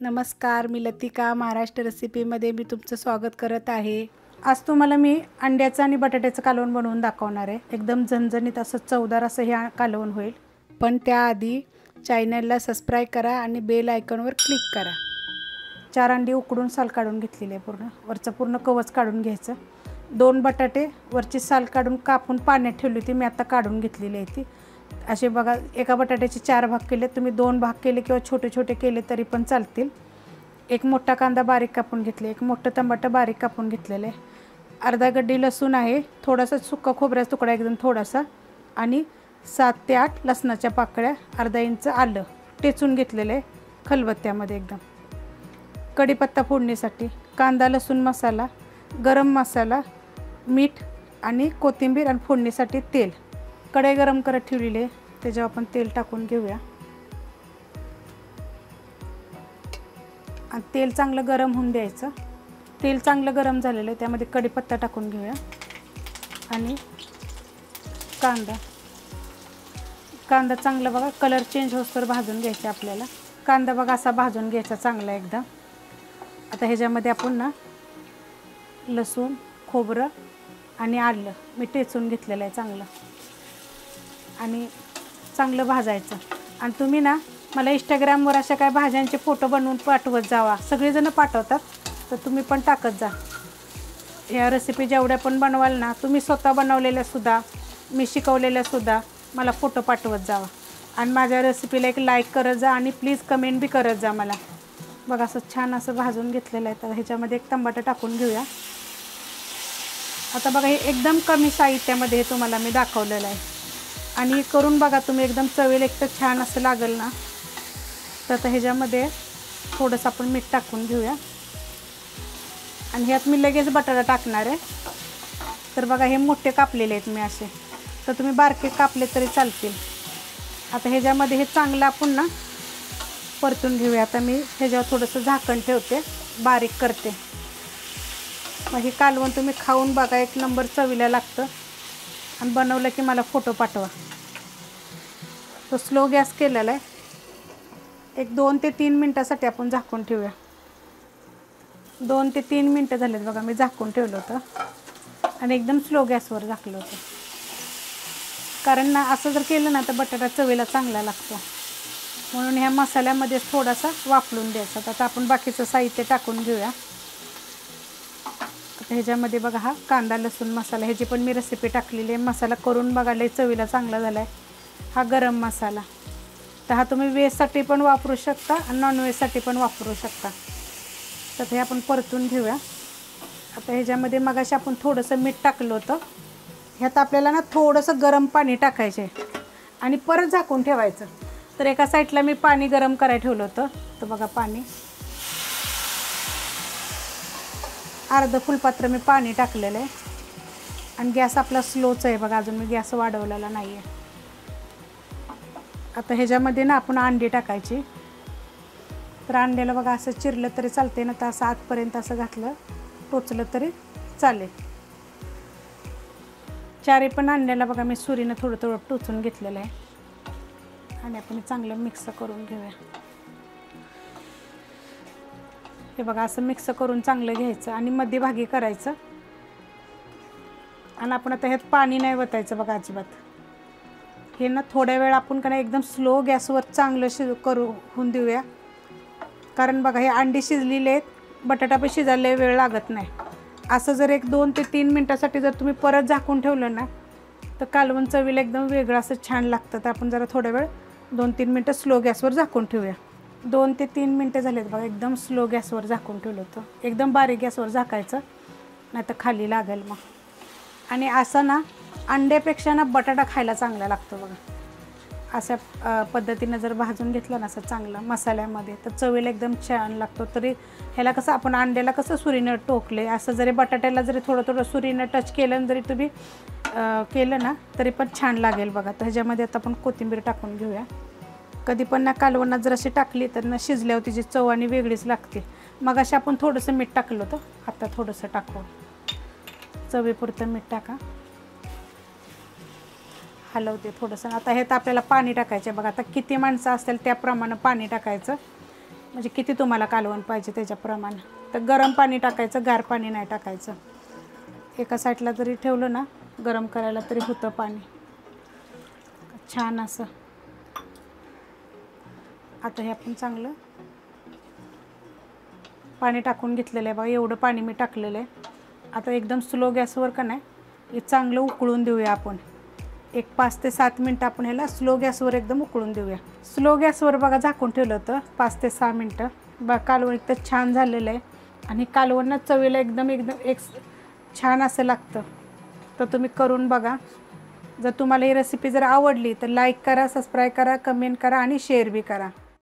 नमस्कार, मी लतिका महाराष्ट्र रेसिपीमध्ये मी तुमचं स्वागत करत आहे। आज तुम्हाला मी अंड्याचं आणि बटाट्याचं कालवण बनवून दाखवणार आहे। एकदम झणझणीत असं चवदार असं हे कालवण होईल। पण त्याआधी चॅनलला सबस्क्राइब करा आणि बेल आयकॉनवर क्लिक करा। 4 अंडी उकडून साल काढून घेतलेली आहे, पूर्ण वरचं पूर्ण कवच काढून घ्यायचं। 2 बटाटे वरची साल काढून कापून पाण्यात ठेवली होती, मी आता काढून घेतलेली आहे ती। असे बघा, एका बटाट्याचे 4 भाग केले, तुम्ही 2 भाग केले किंवा छोटे छोटे केले तरी पण चालतील। एक मोठा कांदा बारीक कापून घेतले, एक मोठं टमाटर बारीक कापून घेतलेले, अर्धा गड्डी लसूण आहे, थोडासा सुका खोबऱ्याचा तुकडा एकदम थोडासा, आणि 7 ते 8 लसणाच्या पाकळ्या, अर्धा इंच आलं टेचून घेतलेले खलबत्त्यामध्ये एकदम। कढीपत्ता फोडणीसाठी, कांदा लसूण मसाला, गरम मसाला, मीठ आणि कोथिंबीर, आणि फोडणीसाठी तेल। कढई गरम करत ठेवलेली आहे, त्याच्यावर आपण तेल टाकून घेऊया। आणि तेल चांगलं गरम होऊन द्यायचं। तेल चांगलं गरम झालेलं आहे, त्यामध्ये कढीपत्ता टाकून घेऊया आणि कांदा चांगला बघा कलर चेंज होईस्तोवर भाजून घ्यायचा आपल्याला। कांदा बघा असा भाजून घ्यायचा चांगला एकदम। आता ह्याच्यामध्ये आपण ना लसूण, खोबरं आणि आलं मी टेचून घेतलेलं आहे चांगलं, आणि चांगलं भाजायचं। आणि तुम्ही ना मला इंस्टाग्रामवर अशा काय भाज्यांचे फोटो बनवून पाठवत जावा, सगळेजण पाठवतात, तर तुम्ही पण टाकत जा। या रेसिपी जेवढ्या पण बनवाल ना, तुम्ही स्वतः बनवलेल्या सुद्धा, मी शिकवलेल्या सुद्धा मला फोटो पाठवत जावा। आणि माझ्या रेसिपीला एक लाईक करत जा आणि प्लीज कमेंट बी करत जा मला। बघा असं छान असं भाजून घेतलेलं आहे। तर ह्याच्यामध्ये एक टमाटर टाकून घेऊया। आता बघा हे एकदम कमी साहित्यामध्ये हे तुम्हाला मी दाखवलेलं आहे, आणि करून बघा तुम्ही, एकदम चवीला एक तर छान असं लागेल ना। तर आता ह्याच्यामध्ये थोडंसं आपण मीठ टाकून घेऊया, आणि ह्यात मी लगेच बटाटा टाकणार आहे। तर बघा हे मोठे कापलेले आहेत मी असे, तर तुम्ही बारके कापले तरी चालतील। आता ह्याच्यामध्ये हे चांगलं आपण ना परतून घेऊया। आता मी ह्याच्यावर थोडंसं झाकण ठेवते, बारीक करते। मग हे कालवण तुम्ही खाऊन बघा, एक नंबर चवीला लागतं, आणि बनवलं की मला फोटो पाठवा। तो स्लो गॅस केलेला आहे, एक 2 ते 3 मिनटासाठी आपण झाकून ठेवूया। 2 ते 3 मिनटं झालेत बघा, मी झाकून ठेवलं होतं, आणि एकदम स्लो गॅसवर झाकलं होतं। कारण ना असं जर केलं ना तर बटाटा चवीला चांगला लागतो, म्हणून ह्या मसाल्यामध्ये थोडासा वाफलून द्यायचा। आता आपण बाकीचं साहित्य टाकून घेऊया। आता ह्याच्यामध्ये बघा हा कांदा लसूण मसाला, ह्याची पण मी रेसिपी टाकलेली आहे, मसाला करून बघा, लय चवीला चांगला झाला आहे। हा गरम मसाला, तर हा तुम्ही व्हेजसाठी पण वापरू शकता आणि नॉनव्हेजसाठी पण वापरू शकता। तर हे आपण परतून घेऊया। आता ह्याच्यामध्ये मगाशी आपण थोडंसं मीठ टाकलं होतं, ह्यात आपल्याला ना थोडंसं गरम पाणी टाकायचे आणि परत झाकून ठेवायचं। तर एका साईडला मी पाणी गरम करायला ठेवलं होतं, तर बघा पाणी अर्ध फुलपात्र मी पाणी टाकलेलं आहे, आणि गॅस आपला स्लोच आहे बघा, अजून मी गॅस वाढवलेला नाही आहे। आता ह्याच्यामध्ये ना आपण अंडी टाकायची। तर अंड्याला बघा असं चिरलं तरी चालते ना, तर असं आतपर्यंत असं घातलं टोचलं तरी चालेल। 4 पण अंड्याला बघा मी सुरीनं थोडं थोडं टोचून घेतलेलं आहे, आणि आपण चांगलं मिक्स करून घेऊया। हे बघा असं मिक्स करून चांगलं घ्यायचं आणि मध्यभागी करायचं, आणि आपण आता ह्यात पाणी नाही वतायचं बघा अजिबात। हे ना थोड्या वेळ आपण का एकदम स्लो गॅसवर चांगलं होऊन देऊया, कारण बघा हे अंडी शिजलेले आहेत, बटाटा पण शिजायला वेळ लागत नाही। असं जर एक 2 ते 3 मिनटासाठी जर तुम्ही परत झाकून ठेवलं ना, तर कालवण चवीला एकदम वेगळं असं छान लागतं। तर आपण जरा थोड्या वेळ 2-3 मिनटं स्लो गॅसवर झाकून ठेवूया। 2 ते 3 मिनटं झालेत बघा, एकदम स्लो गॅसवर झाकून ठेवलं होतं, एकदम बारीक गॅसवर झाकायचं, नाही तर खाली लागेल मग। आणि असं ना अंड्यापेक्षा ना बटाटा खायला चांगला लागतो बघा, अशा पद्धतीनं जर भाजून घेतलं ना असं चांगलं मसाल्यामध्ये, तर चवीला एकदम छान लागतो। तरी ह्याला कसं आपण अंड्याला कसं सुरीनं टोकले, असं जरी बटाट्याला जरी थोडं थोडं सुरीनं टच केलं जरी तुम्ही केलं ना तरी पण छान लागेल बघा। तर ह्याच्यामध्ये आता आपण कोथिंबीर टाकून घेऊया। कधी पण ना कालवणात जर अशी टाकली तर ना शिजल्यावर तिची चव आणि वेगळीच लागते। मग अशी आपण थोडंसं मीठ टाकलं होतं, आता थोडंसं टाकू, चवीपुरतं मीठ टाका, हलवते थोडंसं। आता ह्यात आपल्याला पाणी टाकायचं बघा, आता किती माणसं असतील त्याप्रमाणे पाणी टाकायचं। म्हणजे किती तुम्हाला कालवण पाहिजे त्याच्याप्रमाणे. तर गरम पाणी टाकायचं, गार पाणी नाही टाकायचं. एका साईडला जरी ठेवलं ना गरम करायला तरी होतं पाणी छान असं. आता हे आपण चांगलं पाणी टाकून घेतलेलं आहे बघा. एवढं पाणी मी टाकलेलं आहे. आता एकदम स्लो गॅसवर का नाही हे चांगलं उकळून देऊया आपण. एक 5 ते 7 मिनटं आपण ह्याला स्लो गॅसवर एकदम उकळून देऊया. स्लो गॅसवर बघा झाकून ठेवलं होतं 5 ते 6 मिनटं. बघा कालवण एकदम छान झालेलं आहे आणि कालवण चवीला एकदम एक छान असं लागतं. तर तुम्ही करून बघा. जर तुम्हाला ही रेसिपी जर आवडली तर लाईक करा, सबस्क्राईब करा, कमेंट करा आणि शेअर बी करा.